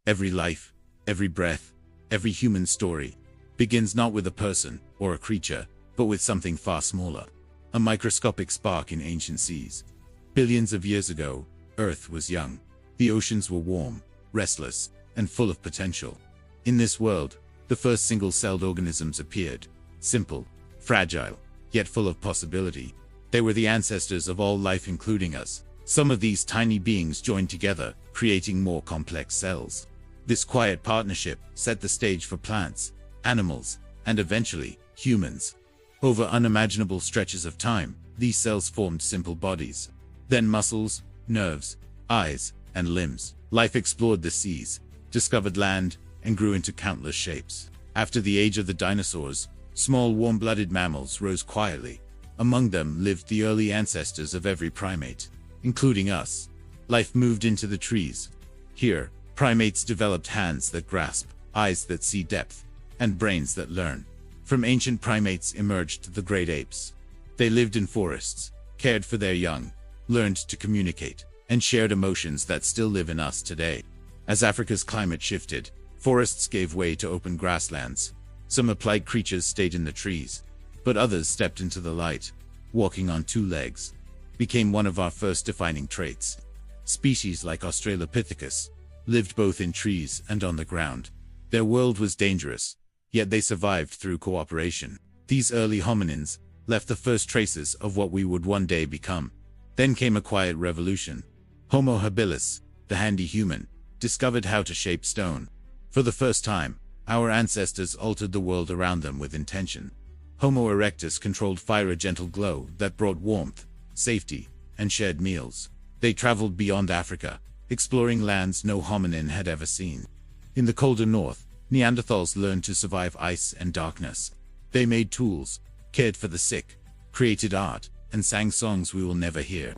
Every life, every breath, every human story begins not with a person or a creature, but with something far smaller. A microscopic spark in ancient seas. Billions of years ago, Earth was young. The oceans were warm, restless, and full of potential. In this world, the first single-celled organisms appeared. Simple, fragile, yet full of possibility. They were the ancestors of all life, including us. Some of these tiny beings joined together, creating more complex cells. This quiet partnership set the stage for plants, animals, and eventually, humans. Over unimaginable stretches of time, these cells formed simple bodies. Then muscles, nerves, eyes, and limbs. Life explored the seas, discovered land, and grew into countless shapes. After the age of the dinosaurs, small warm-blooded mammals rose quietly. Among them lived the early ancestors of every primate, including us. Life moved into the trees. Here, primates developed hands that grasp, eyes that see depth, and brains that learn. From ancient primates emerged the great apes. They lived in forests, cared for their young, learned to communicate, and shared emotions that still live in us today. As Africa's climate shifted, forests gave way to open grasslands. Some applied creatures stayed in the trees, but others stepped into the light. Walking on two legs became one of our first defining traits. Species like Australopithecus lived both in trees and on the ground. Their world was dangerous, yet they survived through cooperation. These early hominins left the first traces of what we would one day become. Then came a quiet revolution. Homo habilis, the handy human, discovered how to shape stone. For the first time, our ancestors altered the world around them with intention. Homo erectus controlled fire, a gentle glow that brought warmth, safety, and shared meals. They traveled beyond Africa, exploring lands no hominin had ever seen. In the colder north, Neanderthals learned to survive ice and darkness. They made tools, cared for the sick, created art, and sang songs we will never hear.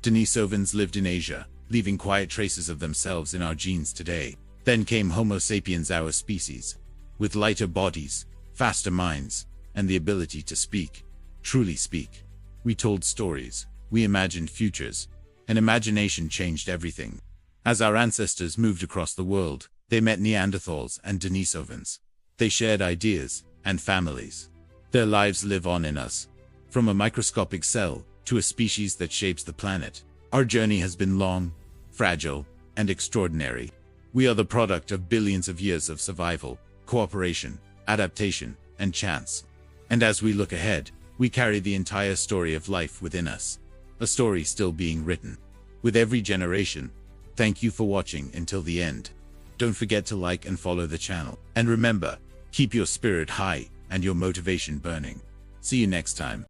Denisovans lived in Asia, leaving quiet traces of themselves in our genes today. Then came Homo sapiens, our species, with lighter bodies, faster minds, and the ability to speak, truly speak. We told stories, we imagined futures, and imagination changed everything. As our ancestors moved across the world, they met Neanderthals and Denisovans. They shared ideas and families. Their lives live on in us. From a microscopic cell to a species that shapes the planet, our journey has been long, fragile, and extraordinary. We are the product of billions of years of survival, cooperation, adaptation, and chance. And as we look ahead, we carry the entire story of life within us. A story still being written. With every generation. Thank you for watching until the end. Don't forget to like and follow the channel. And remember, keep your spirit high and your motivation burning. See you next time.